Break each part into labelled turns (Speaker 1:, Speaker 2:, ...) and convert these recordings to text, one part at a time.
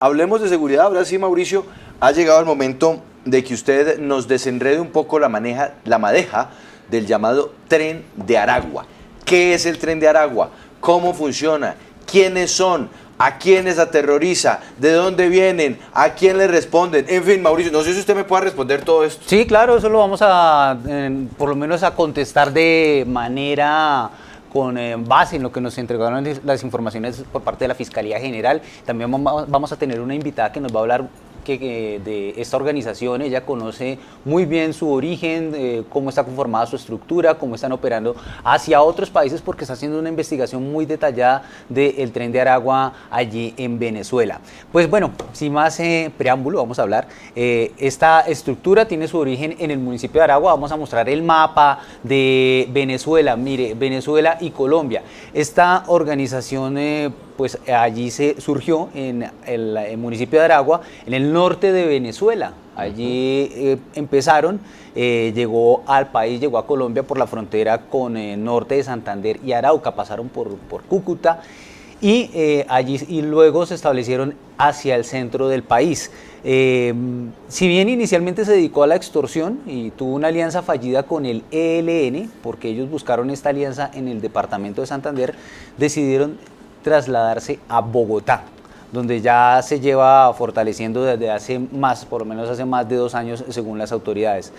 Speaker 1: Hablemos de seguridad. Ahora sí, Mauricio, ha llegado el momento de que usted nos desenrede un poco la madeja del llamado Tren de Aragua. ¿Qué es el Tren de Aragua? ¿Cómo funciona? ¿Quiénes son? ¿A quiénes aterroriza? ¿De dónde vienen? ¿A quién le responden? En fin, Mauricio, no sé si usted me pueda responder todo esto.
Speaker 2: Sí, claro, eso lo vamos a, por lo menos a contestar de manera con base en lo que nos entregaron las informaciones por parte de la Fiscalía General. También vamos a tener una invitada que nos va a hablar de esta organización. Ella conoce muy bien su origen, cómo está conformada su estructura, cómo están operando hacia otros países, porque está haciendo una investigación muy detallada del Tren de Aragua allí en Venezuela. Pues bueno, sin más preámbulo, vamos a hablar. Esta estructura tiene su origen en el municipio de Aragua. Vamos a mostrar el mapa de Venezuela. Mire, Venezuela y Colombia. Esta organización pues allí se surgió en el municipio de Aragua, en el norte de Venezuela. Allí empezaron, llegó al país, llegó a Colombia por la frontera con el norte de Santander y Arauca, pasaron por Cúcuta y allí y luego se establecieron hacia el centro del país. Si bien inicialmente se dedicó a la extorsión y tuvo una alianza fallida con el ELN, porque ellos buscaron esta alianza en el departamento de Santander, decidieron trasladarse a Bogotá, donde ya se lleva fortaleciendo desde hace más, por lo menos hace más de 2 años según las autoridades.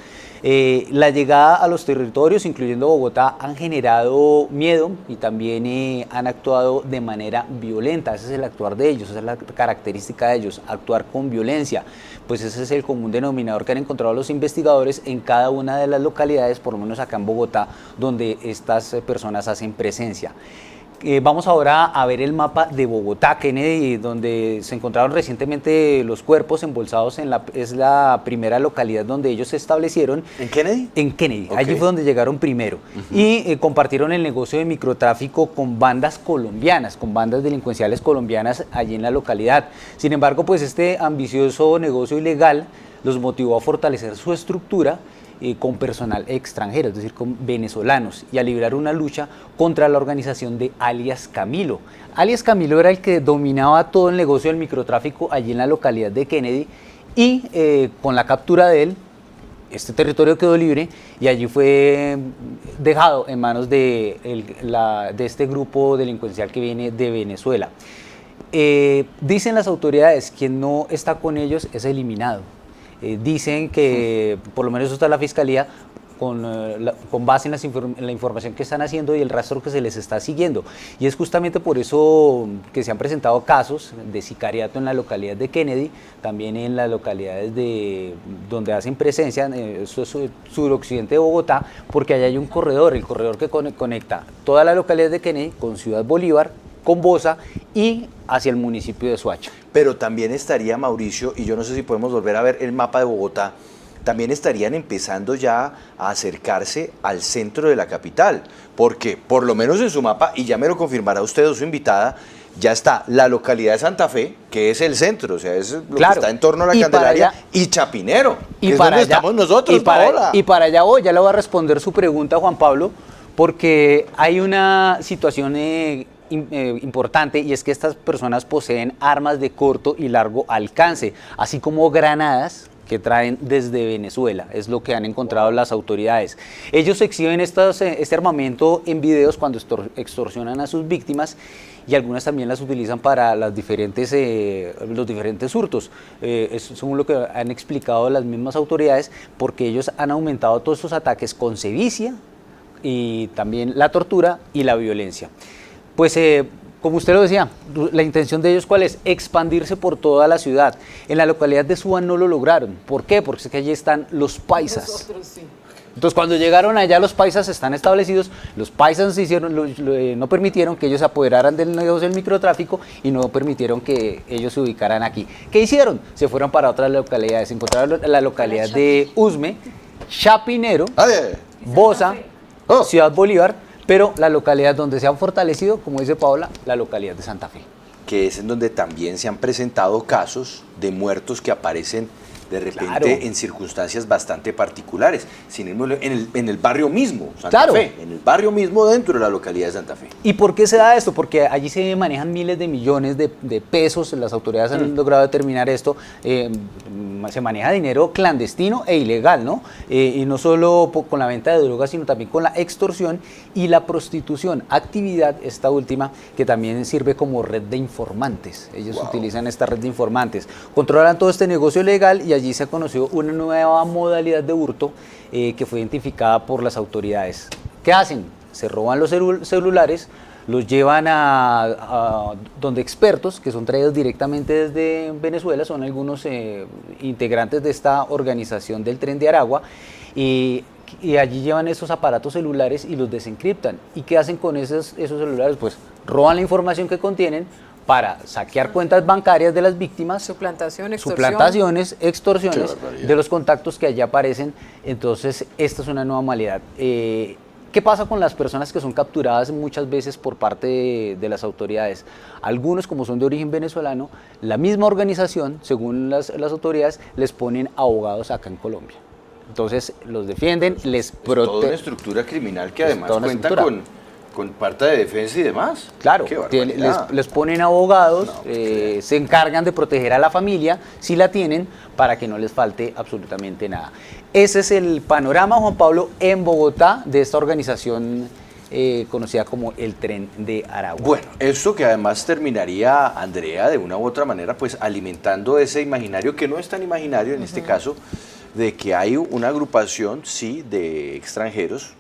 Speaker 2: La llegada a los territorios, incluyendo Bogotá, han generado miedo y también han actuado de manera violenta. Ese es el actuar de ellos, esa es la característica de ellos, actuar con violencia. Pues ese es el común denominador que han encontrado los investigadores en cada una de las localidades, por lo menos acá en Bogotá, donde estas personas hacen presencia. Vamos ahora a ver el mapa de Bogotá, Kennedy, donde se encontraron recientemente los cuerpos embolsados es la primera localidad donde ellos se establecieron.
Speaker 1: ¿En Kennedy?
Speaker 2: En Kennedy,
Speaker 1: Okay.
Speaker 2: Allí fue donde llegaron primero. Y compartieron el negocio de microtráfico con bandas colombianas, con bandas delincuenciales colombianas allí en la localidad. Sin embargo, pues este ambicioso negocio ilegal los motivó a fortalecer su estructura con personal extranjero, es decir, con venezolanos, y a librar una lucha contra la organización de alias Camilo. Alias Camilo era el que dominaba todo el negocio del microtráfico allí en la localidad de Kennedy, y con la captura de él, este territorio quedó libre y allí fue dejado en manos de este grupo delincuencial que viene de Venezuela. Dicen las autoridades, quien no está con ellos es eliminado. Dicen que, por lo menos eso está la Fiscalía, con base en la información que están haciendo y el rastro que se les está siguiendo. Y es justamente por eso que se han presentado casos de sicariato en la localidad de Kennedy, también en las localidades donde hacen presencia, eso es suroccidente de Bogotá, porque allá hay un corredor, el corredor que conecta toda la localidad de Kennedy con Ciudad Bolívar, con Bosa y hacia el municipio de Soacha.
Speaker 1: Pero también estaría, Mauricio, y yo no sé si podemos volver a ver el mapa de Bogotá, también estarían empezando ya a acercarse al centro de la capital, porque por lo menos en su mapa, y ya me lo confirmará usted o su invitada, ya está la localidad de Santa Fe, que es el centro, o sea, es lo que está en torno a la Candelaria, y Chapinero, que es donde estamos nosotros, Paola.
Speaker 2: Y para allá voy, ya le voy a responder su pregunta, Juan Pablo, porque hay una situación importante, y es que estas personas poseen armas de corto y largo alcance, así como granadas que traen desde Venezuela, es lo que han encontrado las autoridades. Ellos exhiben este armamento en videos cuando extorsionan a sus víctimas, y algunas también las utilizan para los diferentes hurtos, según lo que han explicado las mismas autoridades, porque ellos han aumentado todos estos ataques con sevicia y también la tortura y la violencia. Pues como usted lo decía, la intención de ellos ¿cuál es? Expandirse por toda la ciudad. En la localidad de Suba no lo lograron. ¿Por qué? Porque es que allí están los paisas. Nosotros, sí. Entonces cuando llegaron allá los paisas están establecidos, los paisas no permitieron que ellos se apoderaran del negocio del microtráfico y no permitieron que ellos se ubicaran aquí. ¿Qué hicieron? Se fueron para otras localidades, se encontraron la localidad de Usme, Chapinero, Bosa, Ciudad Bolívar, pero la localidad donde se han fortalecido, como dice Paola, la localidad de Santa Fe.
Speaker 1: Que es en donde también se han presentado casos de muertos que aparecen de repente
Speaker 2: Claro.
Speaker 1: en circunstancias bastante particulares, sin irnos en el barrio mismo, Santa
Speaker 2: Claro.
Speaker 1: Fe, en el barrio mismo dentro de la localidad de Santa Fe.
Speaker 2: ¿Y por qué se da esto? Porque allí se manejan miles de millones de pesos, las autoridades han logrado determinar esto, se maneja dinero clandestino e ilegal, ¿no? Y no solo con la venta de drogas, sino también con la extorsión y la prostitución, actividad esta última que también sirve como red de informantes. Ellos utilizan esta red de informantes, controlan todo este negocio legal y allí se ha conocido una nueva modalidad de hurto que fue identificada por las autoridades. ¿Qué hacen? Se roban los celulares, los llevan a donde expertos que son traídos directamente desde Venezuela, son algunos integrantes de esta organización del Tren de Aragua, y allí llevan esos aparatos celulares y los desencriptan. ¿Y qué hacen con esos celulares? Pues roban la información que contienen para saquear cuentas bancarias de las víctimas,
Speaker 3: Suplantación, extorsión.
Speaker 2: suplantaciones, extorsiones
Speaker 1: Qué barbaridad.
Speaker 2: de los contactos que allí aparecen. Entonces, esta es una nueva modalidad. ¿Qué pasa con las personas que son capturadas muchas veces por parte de las autoridades? Algunos, como son de origen venezolano, la misma organización, según las autoridades, les ponen abogados acá en Colombia. Entonces, los defienden, les
Speaker 1: Es toda una
Speaker 2: protegen.
Speaker 1: estructura criminal que
Speaker 2: Es
Speaker 1: además
Speaker 2: toda una
Speaker 1: cuenta
Speaker 2: estructura.
Speaker 1: con parte de defensa y demás.
Speaker 2: Claro,
Speaker 1: Qué barbaridad.
Speaker 2: les ponen abogados,
Speaker 1: No, pues,
Speaker 2: se encargan de proteger a la familia, si la tienen, para que no les falte absolutamente nada. Ese es el panorama, Juan Pablo, en Bogotá, de esta organización conocida como el Tren de Aragua.
Speaker 1: Bueno, esto que además terminaría, Andrea, de una u otra manera, pues alimentando ese imaginario, que no es tan imaginario en este caso, de que hay una agrupación, sí, de extranjeros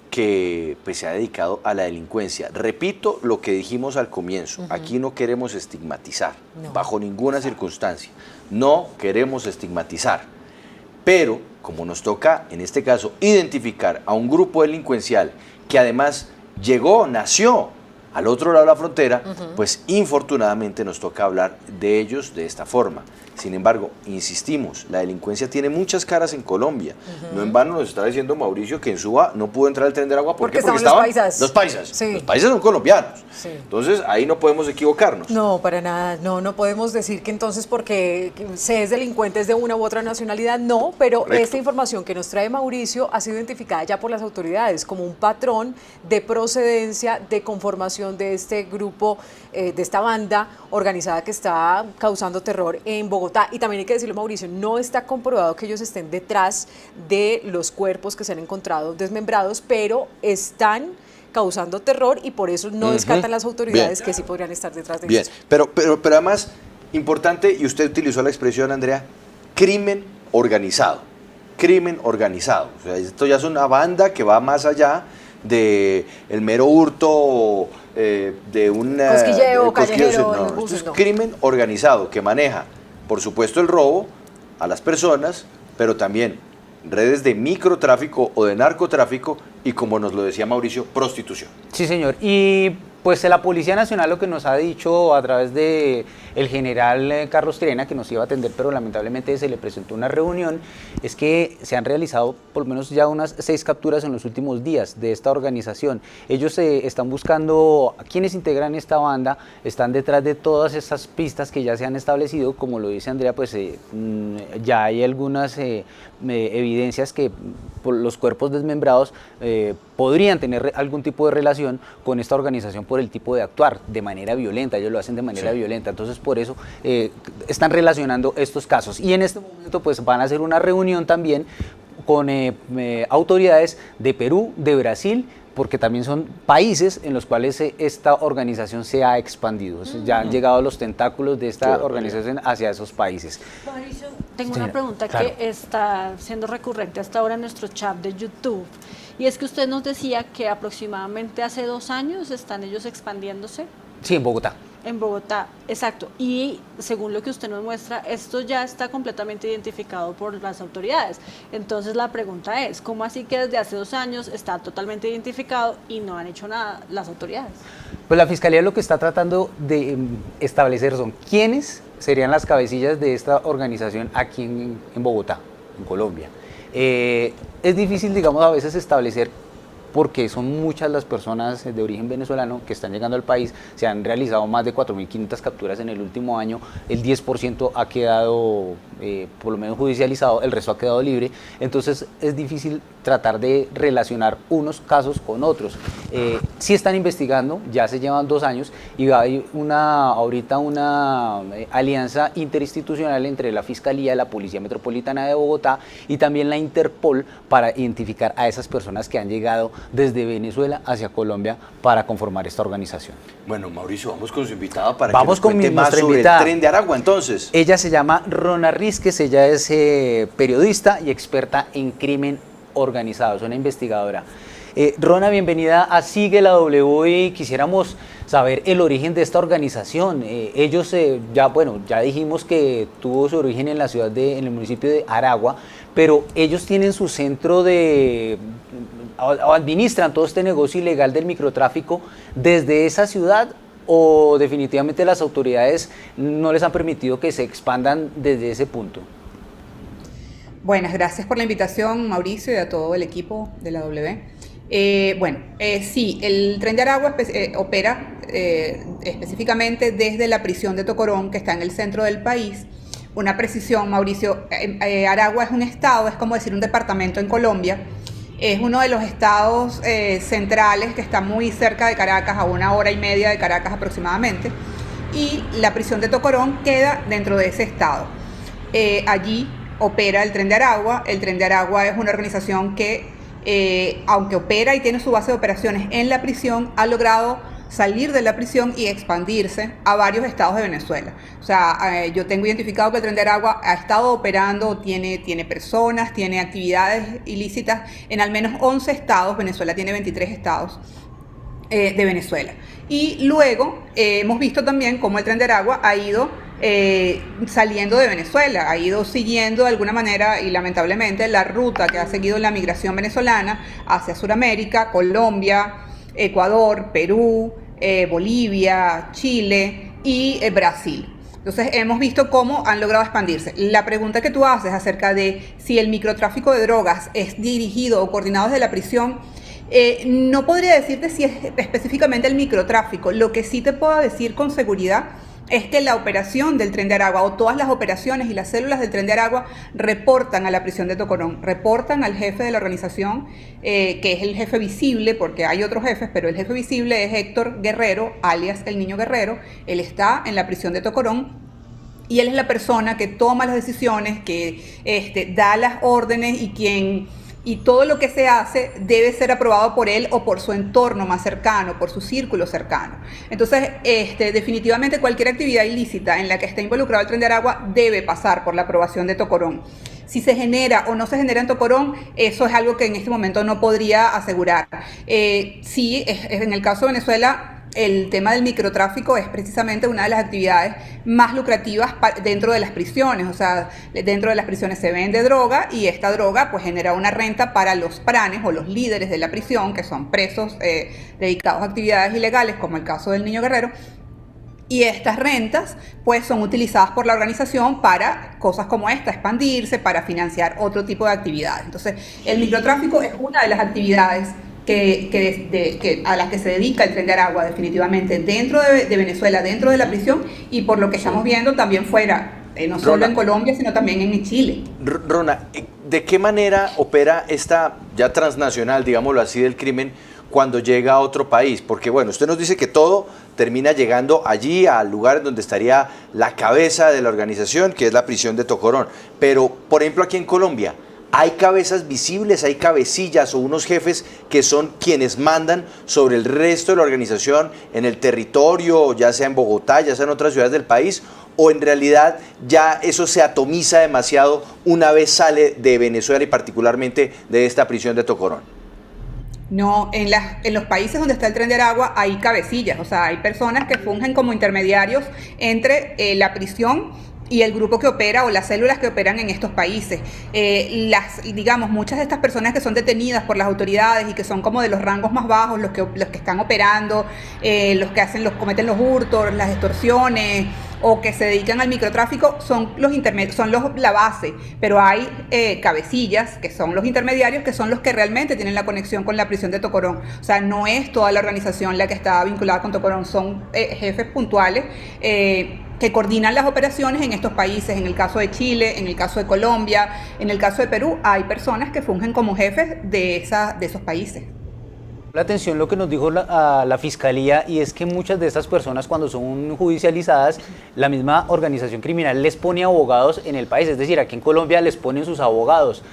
Speaker 1: que pues, se ha dedicado a la delincuencia. Repito lo que dijimos al comienzo, aquí no queremos estigmatizar, bajo ninguna circunstancia, no queremos estigmatizar, pero como nos toca, en este caso, identificar a un grupo delincuencial que además nació al otro lado de la frontera, pues infortunadamente nos toca hablar de ellos de esta forma. Sin embargo, insistimos, la delincuencia tiene muchas caras en Colombia. No en vano nos está diciendo Mauricio que en Suba no pudo entrar el Tren de Aragua. ¿Por qué? Porque
Speaker 3: estaban los paisas.
Speaker 1: los paisas.
Speaker 3: Sí.
Speaker 1: Los paisas son colombianos.
Speaker 3: Sí.
Speaker 1: Entonces, ahí no podemos equivocarnos.
Speaker 3: No, para nada, no podemos decir que entonces porque se es delincuente es de una u otra nacionalidad, no, pero
Speaker 1: Correcto.
Speaker 3: esta información que nos trae Mauricio ha sido identificada ya por las autoridades como un patrón de procedencia, de conformación de este grupo, de esta banda organizada que está causando terror en Bogotá. Y también hay que decirlo, Mauricio, no está comprobado que ellos estén detrás de los cuerpos que se han encontrado desmembrados, pero están causando terror y por eso no descartan las autoridades
Speaker 1: Bien.
Speaker 3: que sí podrían estar detrás de
Speaker 1: Bien,
Speaker 3: eso.
Speaker 1: pero además, importante, y usted utilizó la expresión, Andrea, crimen organizado. Crimen organizado. O sea, esto ya es una banda que va más allá de el mero hurto de un
Speaker 3: Cosquilleo, callejero, en los
Speaker 1: esto
Speaker 3: buses,
Speaker 1: es
Speaker 3: no.
Speaker 1: crimen organizado que maneja, por supuesto, el robo a las personas, pero también redes de microtráfico o de narcotráfico y, como nos lo decía Mauricio, prostitución.
Speaker 2: Sí, señor. Y pues la Policía Nacional lo que nos ha dicho a través de el general Carlos Tirena, que nos iba a atender, pero lamentablemente se le presentó una reunión, es que se han realizado por lo menos ya unas 6 capturas en los últimos días de esta organización. Ellos están buscando a quienes integran esta banda, están detrás de todas estas pistas que ya se han establecido, como lo dice Andrea, pues ya hay algunas evidencias que por los cuerpos desmembrados podrían tener algún tipo de relación con esta organización por el tipo de actuar de manera violenta. Ellos lo hacen de manera violenta, entonces por eso están relacionando estos casos. Y en este momento pues van a hacer una reunión también con autoridades de Perú, de Brasil, porque también son países en los cuales esta organización se ha expandido. Ya han llegado los tentáculos de esta organización hacia esos países.
Speaker 4: Mauricio, tengo
Speaker 2: Señora,
Speaker 4: una pregunta
Speaker 2: claro.
Speaker 4: que está siendo recurrente hasta ahora en nuestro chat de YouTube. Y es que usted nos decía que aproximadamente hace 2 años están ellos expandiéndose
Speaker 2: Sí, en Bogotá.
Speaker 4: en Bogotá. Exacto. Y según lo que usted nos muestra, esto ya está completamente identificado por las autoridades. Entonces la pregunta es, ¿cómo así que desde hace 2 años está totalmente identificado y no han hecho nada las autoridades?
Speaker 2: Pues la Fiscalía lo que está tratando de establecer son quiénes serían las cabecillas de esta organización aquí en Bogotá, en Colombia. Es difícil, digamos, a veces establecer porque son muchas las personas de origen venezolano que están llegando al país. Se han realizado más de 4.500 capturas en el último año, el 10% ha quedado por lo menos judicializado, el resto ha quedado libre, entonces es difícil tratar de relacionar unos casos con otros. Sí están investigando, ya se llevan 2 años y hay ahorita una alianza interinstitucional entre la Fiscalía, la Policía Metropolitana de Bogotá y también la Interpol para identificar a esas personas que han llegado desde Venezuela hacia Colombia para conformar esta organización.
Speaker 1: Bueno, Mauricio, vamos con su invitada para
Speaker 2: Vamos
Speaker 1: que nos cuente
Speaker 2: con
Speaker 1: más
Speaker 2: nuestra
Speaker 1: sobre
Speaker 2: invitada.
Speaker 1: el Tren de Aragua, entonces.
Speaker 2: Ella se llama Rona Rizquez, ella es periodista y experta en crimen organizado, es una investigadora. Rona, bienvenida a Sigue la W y quisiéramos saber el origen de esta organización. Ellos ya dijimos que tuvo su origen en en el municipio de Aragua, pero ellos tienen su centro administran todo este negocio ilegal del microtráfico desde esa ciudad, o definitivamente las autoridades no les han permitido que se expandan desde ese punto.
Speaker 5: Buenas, gracias por la invitación, Mauricio, y a todo el equipo de la W. Sí, el Tren de Aragua opera específicamente desde la prisión de Tocorón, que está en el centro del país. Una precisión, Mauricio, Aragua es un estado, es como decir un departamento en Colombia. Es uno de los estados centrales que está muy cerca de Caracas, a 1 hora y media de Caracas aproximadamente. Y la prisión de Tocorón queda dentro de ese estado. Allí opera el Tren de Aragua. El Tren de Aragua es una organización que, aunque opera y tiene su base de operaciones en la prisión, ha logrado salir de la prisión y expandirse a varios estados de Venezuela. O sea, yo tengo identificado que el Tren de Aragua ha estado operando, tiene personas, tiene actividades ilícitas en al menos 11 estados. Venezuela tiene 23 estados de Venezuela. Y luego hemos visto también cómo el Tren de Aragua ha ido saliendo de Venezuela, ha ido siguiendo de alguna manera y lamentablemente la ruta que ha seguido la migración venezolana hacia Sudamérica, Colombia, Ecuador, Perú, Bolivia, Chile y Brasil. Entonces hemos visto cómo han logrado expandirse. La pregunta que tú haces acerca de si el microtráfico de drogas es dirigido o coordinado desde la prisión, no podría decirte si es específicamente el microtráfico. Lo que sí te puedo decir con seguridad es que la operación del Tren de Aragua, o todas las operaciones y las células del Tren de Aragua, reportan a la prisión de Tocorón, reportan al jefe de la organización, que es el jefe visible, porque hay otros jefes, pero el jefe visible es Héctor Guerrero, alias el Niño Guerrero. Él está en la prisión de Tocorón y él es la persona que toma las decisiones, que da las órdenes y todo lo que se hace debe ser aprobado por él o por su entorno más cercano, por su círculo cercano. Entonces, definitivamente cualquier actividad ilícita en la que esté involucrado el Tren de Aragua debe pasar por la aprobación de Tocorón. Si se genera o no se genera en Tocorón, eso es algo que en este momento no podría asegurar. Sí, en el caso de Venezuela, el tema del microtráfico es precisamente una de las actividades más lucrativas dentro de las prisiones. O sea, dentro de las prisiones se vende droga y esta droga pues genera una renta para los pranes o los líderes de la prisión, que son presos dedicados a actividades ilegales, como el caso del Niño Guerrero. Y estas rentas pues son utilizadas por la organización para cosas como esta, expandirse, para financiar otro tipo de actividades. Entonces, el microtráfico es una de las actividades a las que se dedica el Tren de Aragua, definitivamente, dentro de Venezuela, dentro de la prisión, y por lo que estamos viendo también fuera, no solo
Speaker 1: Rona,
Speaker 5: en Colombia, sino también en Chile.
Speaker 1: Rona, ¿de qué manera opera esta ya transnacional, digámoslo así, del crimen cuando llega a otro país? Porque bueno, usted nos dice que todo termina llegando allí, al lugar donde estaría la cabeza de la organización, que es la prisión de Tocorón. Pero, por ejemplo, aquí en Colombia, ¿hay cabezas visibles, hay cabecillas o unos jefes que son quienes mandan sobre el resto de la organización en el territorio, ya sea en Bogotá, ya sea en otras ciudades del país? ¿O en realidad ya eso se atomiza demasiado una vez sale de Venezuela y particularmente de esta prisión de Tocorón?
Speaker 5: No, en los países donde está el Tren de Aragua hay cabecillas, o sea, hay personas que fungen como intermediarios entre la prisión y el grupo que opera o las células que operan en estos países. Digamos, muchas de estas personas que son detenidas por las autoridades y que son como de los rangos más bajos, los que están operando, los que cometen los hurtos, las extorsiones o que se dedican al microtráfico, son los intermedios, la base, pero hay cabecillas que son los intermediarios, que son los que realmente tienen la conexión con la prisión de Tocorón. O sea, no es toda la organización la que está vinculada con Tocorón, son jefes puntuales que coordinan las operaciones en estos países. En el caso de Chile, en el caso de Colombia, en el caso de Perú, hay personas que fungen como jefes de esos países.
Speaker 2: La atención lo que nos dijo la Fiscalía, y es que muchas de estas personas, cuando son judicializadas, la misma organización criminal les pone abogados en el país, es decir, aquí en Colombia les ponen sus abogados.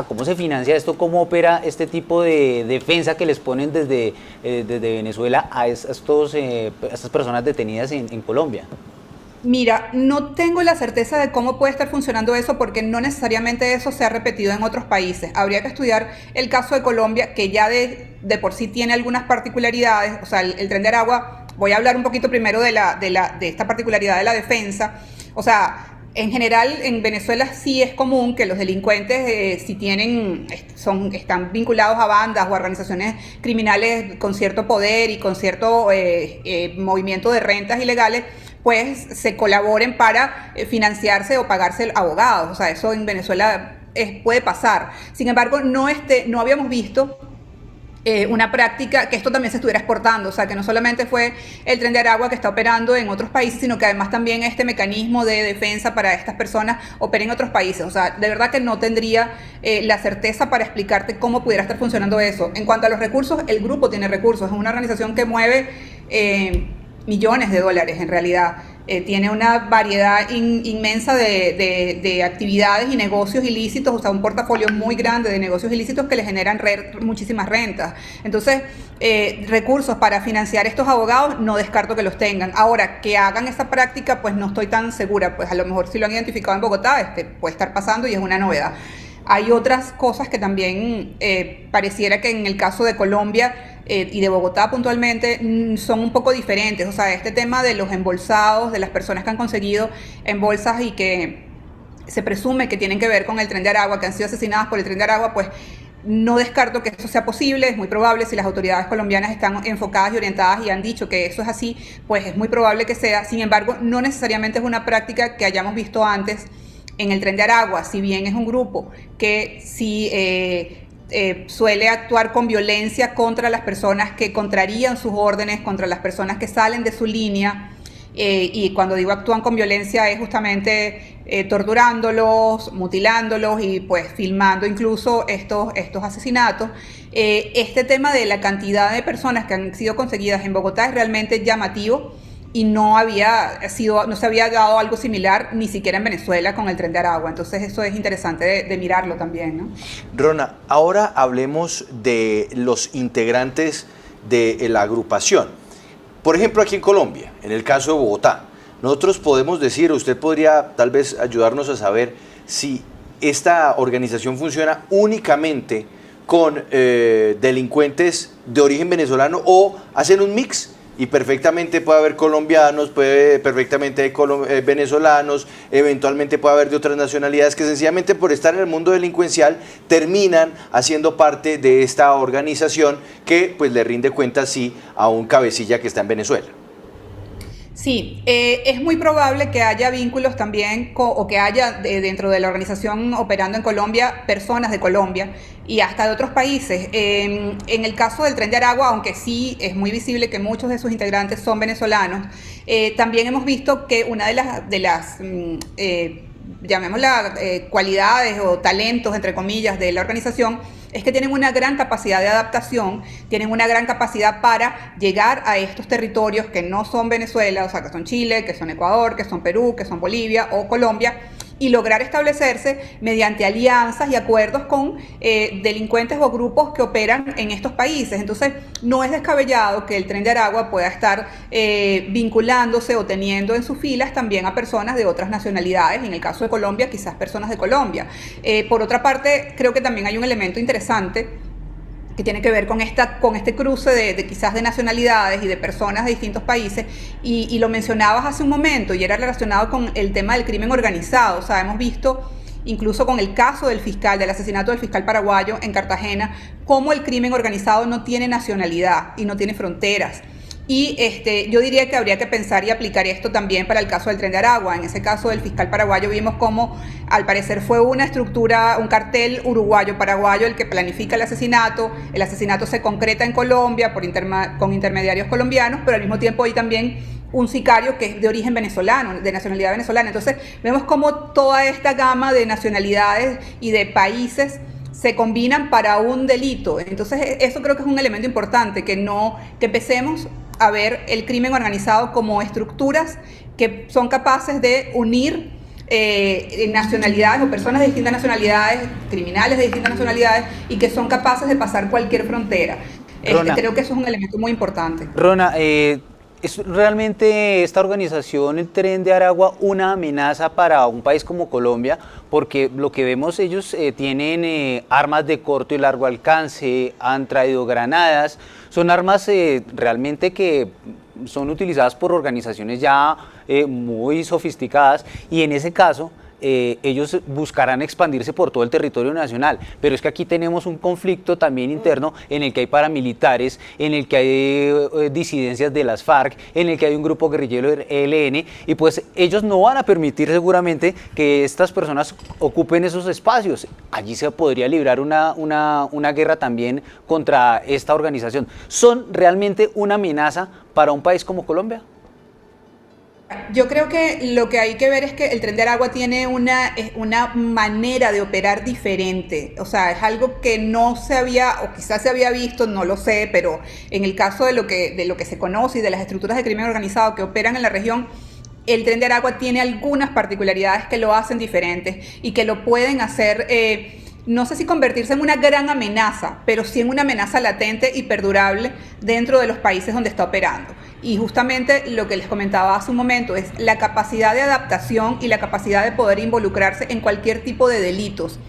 Speaker 2: ¿Cómo se financia esto? ¿Cómo opera este tipo de defensa que les ponen desde Venezuela a estas personas detenidas en Colombia?
Speaker 5: Mira, no tengo la certeza de cómo puede estar funcionando eso porque no necesariamente eso se ha repetido en otros países. Habría que estudiar el caso de Colombia, que ya de por sí tiene algunas particularidades. O sea, el Tren de Aragua, voy a hablar un poquito primero de esta particularidad de la defensa. O sea, en general en Venezuela sí es común que los delincuentes si están vinculados a bandas o organizaciones criminales con cierto poder y con cierto movimiento de rentas ilegales, pues se colaboren para financiarse o pagarse abogados. O sea, eso en Venezuela puede pasar. Sin embargo, no habíamos visto una práctica que esto también se estuviera exportando, o sea, que no solamente fue el Tren de Aragua que está operando en otros países, sino que además también este mecanismo de defensa para estas personas opera en otros países. O sea, de verdad que no tendría la certeza para explicarte cómo pudiera estar funcionando eso. En cuanto a los recursos, el grupo tiene recursos, es una organización que mueve millones de dólares en realidad. Tiene una variedad inmensa de actividades y negocios ilícitos, o sea, un portafolio muy grande de negocios ilícitos que le generan muchísimas rentas. Entonces, recursos para financiar estos abogados no descarto que los tengan. Ahora, que hagan esa práctica, pues no estoy tan segura, pues a lo mejor si lo han identificado en Bogotá, puede estar pasando y es una novedad. Hay otras cosas que también pareciera que en el caso de Colombia y de Bogotá puntualmente son un poco diferentes. O sea, este tema de los embolsados, de las personas que han conseguido en bolsas y que se presume que tienen que ver con el Tren de Aragua, que han sido asesinadas por el Tren de Aragua, pues no descarto que eso sea posible. Es muy probable, si las autoridades colombianas están enfocadas y orientadas y han dicho que eso es así, pues es muy probable que sea. Sin embargo, no necesariamente es una práctica que hayamos visto antes en el Tren de Aragua. Si bien es un grupo que sí suele actuar con violencia contra las personas que contrarían sus órdenes, contra las personas que salen de su línea, y cuando digo actúan con violencia es justamente torturándolos, mutilándolos y pues filmando incluso estos asesinatos. Este tema de la cantidad de personas que han sido conseguidas en Bogotá es realmente llamativo y no se había dado algo similar ni siquiera en Venezuela con el Tren de Aragua. Entonces eso es interesante de mirarlo también, ¿no?
Speaker 1: Rona, ahora hablemos de los integrantes de la agrupación. Por ejemplo, aquí en Colombia, en el caso de Bogotá, nosotros podemos decir, usted podría tal vez ayudarnos a saber si esta organización funciona únicamente con delincuentes de origen venezolano o hacen un mix. Y perfectamente puede haber colombianos, perfectamente venezolanos, eventualmente puede haber de otras nacionalidades que sencillamente por estar en el mundo delincuencial terminan haciendo parte de esta organización que pues le rinde cuentas sí a un cabecilla que está en Venezuela.
Speaker 5: Sí, es muy probable que haya vínculos también o que haya dentro de la organización operando en Colombia personas de Colombia y hasta de otros países. En el caso del Tren de Aragua, aunque sí es muy visible que muchos de sus integrantes son venezolanos, también hemos visto que una de las llamémosla cualidades o talentos, entre comillas, de la organización es que tienen una gran capacidad de adaptación, tienen una gran capacidad para llegar a estos territorios que no son Venezuela, o sea, que son Chile, que son Ecuador, que son Perú, que son Bolivia o Colombia, y lograr establecerse mediante alianzas y acuerdos con delincuentes o grupos que operan en estos países. Entonces, no es descabellado que el Tren de Aragua pueda estar vinculándose o teniendo en sus filas también a personas de otras nacionalidades, en el caso de Colombia, quizás personas de Colombia. Por otra parte, creo que también hay un elemento interesante que tiene que ver con este cruce de quizás de nacionalidades y de personas de distintos países, y lo mencionabas hace un momento, y era relacionado con el tema del crimen organizado. O sea, hemos visto, incluso con el caso del asesinato del fiscal paraguayo en Cartagena, cómo el crimen organizado no tiene nacionalidad y no tiene fronteras. Y yo diría que habría que pensar y aplicar esto también para el caso del Tren de Aragua. En ese caso del fiscal paraguayo vimos cómo al parecer fue una estructura, un cartel uruguayo-paraguayo el que planifica el asesinato se concreta en Colombia con intermediarios colombianos, pero al mismo tiempo hay también un sicario que es de origen venezolano, de nacionalidad venezolana. Entonces vemos cómo toda esta gama de nacionalidades y de países se combinan para un delito. Entonces eso creo que es un elemento importante, que empecemos a ver el crimen organizado como estructuras que son capaces de unir nacionalidades o personas de distintas nacionalidades, criminales de distintas nacionalidades, y que son capaces de pasar cualquier frontera. Creo que eso es un elemento muy importante.
Speaker 2: Rona, ¿es realmente esta organización, el Tren de Aragua, una amenaza para un país como Colombia? Porque lo que vemos, ellos tienen armas de corto y largo alcance, han traído granadas, son armas realmente que son utilizadas por organizaciones ya muy sofisticadas, y en ese caso ellos buscarán expandirse por todo el territorio nacional. Pero es que aquí tenemos un conflicto también interno en el que hay paramilitares, en el que hay disidencias de las FARC, en el que hay un grupo guerrillero del ELN, y pues ellos no van a permitir seguramente que estas personas ocupen esos espacios. Allí se podría librar una guerra también contra esta organización. ¿Son realmente una amenaza para un país como Colombia?
Speaker 5: Yo creo que lo que hay que ver es que el Tren de Aragua tiene una manera de operar diferente. O sea, es algo que no se había, o quizás se había visto, no lo sé, pero en el caso de lo que se conoce y de las estructuras de crimen organizado que operan en la región, el Tren de Aragua tiene algunas particularidades que lo hacen diferente y que lo pueden hacer, no sé si convertirse en una gran amenaza, pero sí en una amenaza latente y perdurable dentro de los países donde está operando. Y justamente lo que les comentaba hace un momento es la capacidad de adaptación y la capacidad de poder involucrarse en cualquier tipo de delitos.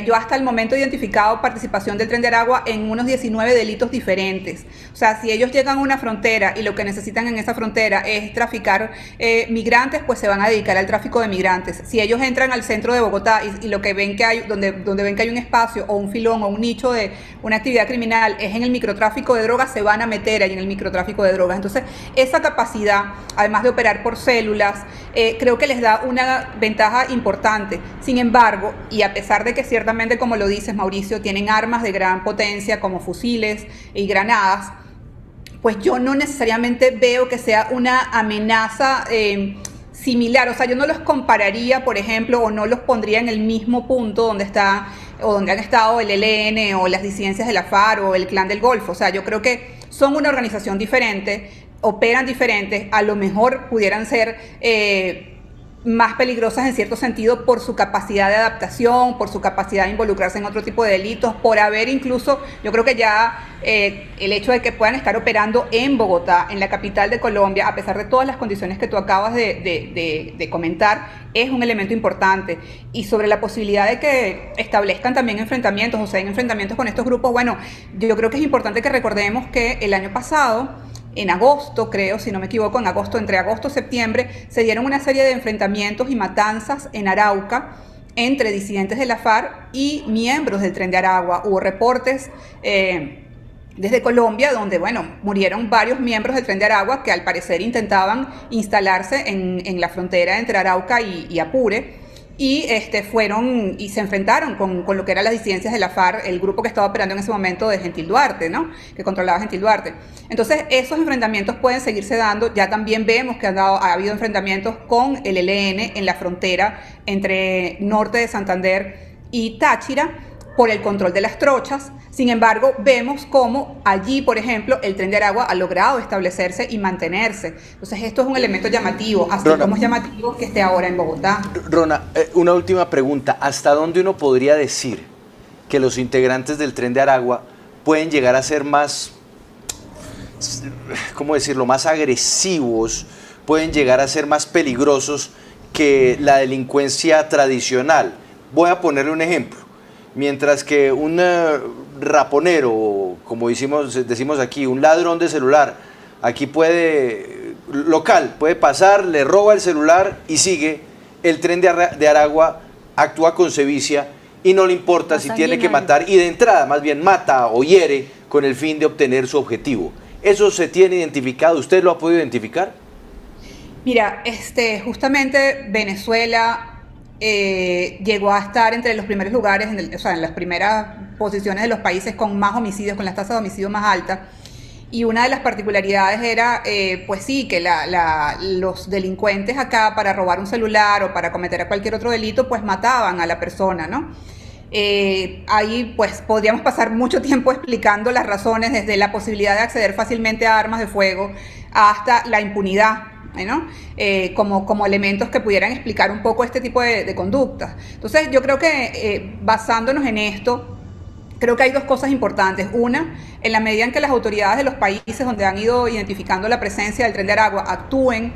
Speaker 5: Yo hasta el momento he identificado participación del Tren de Aragua en unos 19 delitos diferentes. O sea, si ellos llegan a una frontera y lo que necesitan en esa frontera es traficar migrantes, pues se van a dedicar al tráfico de migrantes. Si ellos entran al centro de Bogotá y lo que ven que hay, donde ven que hay un espacio o un filón o un nicho de una actividad criminal es en el microtráfico de drogas, se van a meter ahí en el microtráfico de drogas. Entonces, esa capacidad, además de operar por células, creo que les da una ventaja importante. Sin embargo, y a pesar de que ciertamente, como lo dices, Mauricio, tienen armas de gran potencia como fusiles y granadas, pues yo no necesariamente veo que sea una amenaza similar. O sea, yo no los compararía, por ejemplo, o no los pondría en el mismo punto donde está o donde han estado el ELN o las disidencias de la FARC o el Clan del Golfo. O sea, yo creo que son una organización diferente, operan diferentes, a lo mejor pudieran ser más peligrosas en cierto sentido por su capacidad de adaptación, por su capacidad de involucrarse en otro tipo de delitos, por haber incluso, yo creo que ya el hecho de que puedan estar operando en Bogotá, en la capital de Colombia, a pesar de todas las condiciones que tú acabas de comentar, es un elemento importante. Y sobre la posibilidad de que establezcan también enfrentamientos, o sea, en enfrentamientos con estos grupos, bueno, yo creo que es importante que recordemos que el año pasado, en agosto, creo, si no me equivoco, entre agosto y septiembre, se dieron una serie de enfrentamientos y matanzas en Arauca entre disidentes de la FARC y miembros del Tren de Aragua. Hubo reportes desde Colombia donde, bueno, murieron varios miembros del Tren de Aragua que al parecer intentaban instalarse en la frontera entre Arauca y Apure. Y fueron y se enfrentaron con lo que eran las disidencias de la FARC, el grupo que estaba operando en ese momento de Gentil Duarte, ¿no? Que controlaba Gentil Duarte. Entonces, esos enfrentamientos pueden seguirse dando. Ya también vemos que ha habido enfrentamientos con el ELN en la frontera entre norte de Santander y Táchira por el control de las trochas. Sin embargo, vemos cómo allí, por ejemplo, el Tren de Aragua ha logrado establecerse y mantenerse. Entonces, esto es un elemento llamativo, así
Speaker 1: Rona,
Speaker 5: como es llamativo que esté ahora en Bogotá.
Speaker 1: Rona, una última pregunta. ¿Hasta dónde uno podría decir que los integrantes del Tren de Aragua pueden llegar a ser más, ¿cómo decirlo?, más agresivos, pueden llegar a ser más peligrosos que la delincuencia tradicional? Voy a ponerle un ejemplo. Mientras que un raponero, como decimos aquí, un ladrón de celular, aquí puede pasar, le roba el celular y sigue, el Tren de Aragua actúa con sevicia y no le importa si tiene que matar, y de entrada más bien mata o hiere con el fin de obtener su objetivo. ¿Eso se tiene identificado? ¿Usted lo ha podido identificar?
Speaker 5: Mira, justamente Venezuela llegó a estar entre los primeros lugares, en las primeras posiciones de los países con más homicidios, con las tasas de homicidio más altas. y una de las particularidades era, pues sí, que los delincuentes acá para robar un celular o para cometer cualquier otro delito, pues mataban a la persona, ¿no? Ahí pues podríamos pasar mucho tiempo explicando las razones, desde la posibilidad de acceder fácilmente a armas de fuego hasta la impunidad, ¿no? Como elementos que pudieran explicar un poco este tipo de conductas. Entonces yo creo que basándonos en esto, creo que hay dos cosas importantes. Una, en la medida en que las autoridades de los países donde han ido identificando la presencia del Tren de Aragua actúen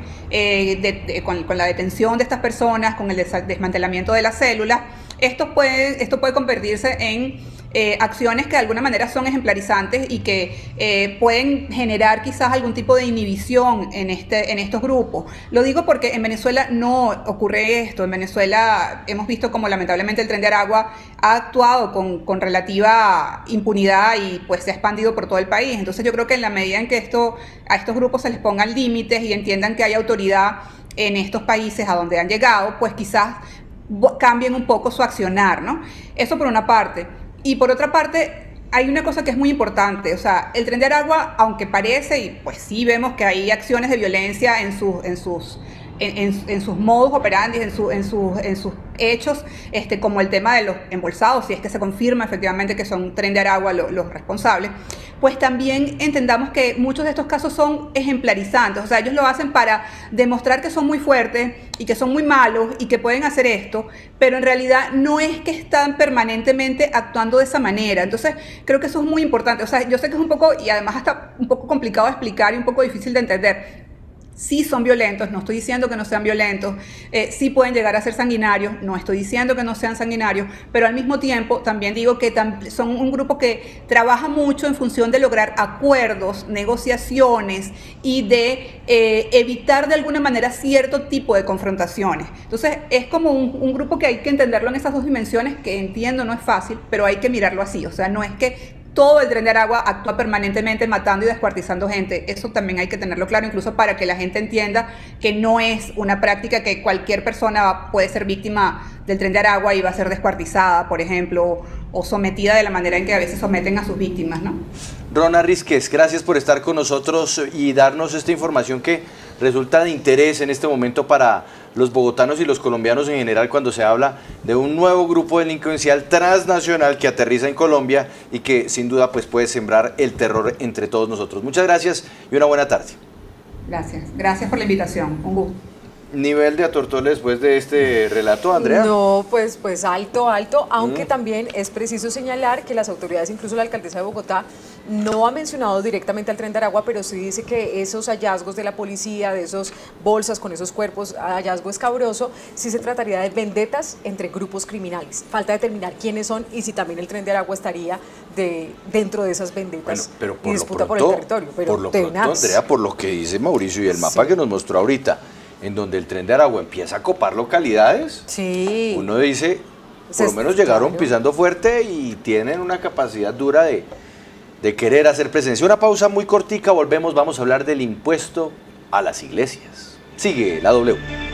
Speaker 5: con la detención de estas personas, con el desmantelamiento de las células, esto puede convertirse en acciones que de alguna manera son ejemplarizantes y que pueden generar quizás algún tipo de inhibición en estos grupos. Lo digo porque en Venezuela no ocurre esto. En Venezuela hemos visto como lamentablemente el Tren de Aragua ha actuado con relativa impunidad y pues se ha expandido por todo el país. Entonces yo creo que en la medida en que a estos grupos se les pongan límites y entiendan que hay autoridad en estos países a donde han llegado, pues quizás cambien un poco su accionar, ¿no? Eso por una parte. Y por otra parte, hay una cosa que es muy importante. O sea, el Tren de Aragua, aunque parece, y pues sí vemos que hay acciones de violencia en sus modus operandi, en sus hechos, como el tema de los embolsados, si es que se confirma efectivamente que son Tren de Aragua los responsables, pues también entendamos que muchos de estos casos son ejemplarizantes. O sea, ellos lo hacen para demostrar que son muy fuertes y que son muy malos y que pueden hacer esto, pero en realidad no es que están permanentemente actuando de esa manera. Entonces, creo que eso es muy importante. O sea, yo sé que es un poco, y además hasta un poco complicado de explicar y un poco difícil de entender. Sí son violentos, no estoy diciendo que no sean violentos, sí pueden llegar a ser sanguinarios, no estoy diciendo que no sean sanguinarios, pero al mismo tiempo también digo que son un grupo que trabaja mucho en función de lograr acuerdos, negociaciones y de evitar de alguna manera cierto tipo de confrontaciones. Entonces es como un grupo que hay que entenderlo en esas dos dimensiones, que entiendo no es fácil, pero hay que mirarlo así. O sea, no es que todo el Tren de Aragua actúa permanentemente matando y descuartizando gente. Eso también hay que tenerlo claro, incluso para que la gente entienda que no es una práctica que cualquier persona puede ser víctima del Tren de Aragua y va a ser descuartizada, por ejemplo, o sometida de la manera en que a veces someten a sus víctimas, ¿no?
Speaker 1: Rona Rizquez, gracias por estar con nosotros y darnos esta información que resulta de interés en este momento para los bogotanos y los colombianos en general cuando se habla de un nuevo grupo delincuencial transnacional que aterriza en Colombia y que sin duda pues puede sembrar el terror entre todos nosotros. Muchas gracias y una buena tarde.
Speaker 5: Gracias por la invitación, un gusto.
Speaker 1: ¿Nivel de atortole después de este relato, Andrea?
Speaker 3: No, pues alto, aunque también es preciso señalar que las autoridades, incluso la alcaldesa de Bogotá, no ha mencionado directamente al Tren de Aragua, pero sí dice que esos hallazgos de la policía, de esos bolsas con esos cuerpos, hallazgo escabroso, sí se trataría de vendetas entre grupos criminales. Falta determinar quiénes son y si también el Tren de Aragua estaría dentro de esas vendetas
Speaker 1: pero
Speaker 3: y disputa por el territorio. Pero
Speaker 1: por lo pronto, Andrea, por lo que dice Mauricio y el mapa que nos mostró ahorita, en donde el Tren de Aragua empieza a copar localidades,
Speaker 3: sí,
Speaker 1: uno dice, por lo menos llegaron pisando fuerte y tienen una capacidad dura de querer hacer presencia. Una pausa muy cortica, volvemos, vamos a hablar del impuesto a las iglesias. Sigue la W.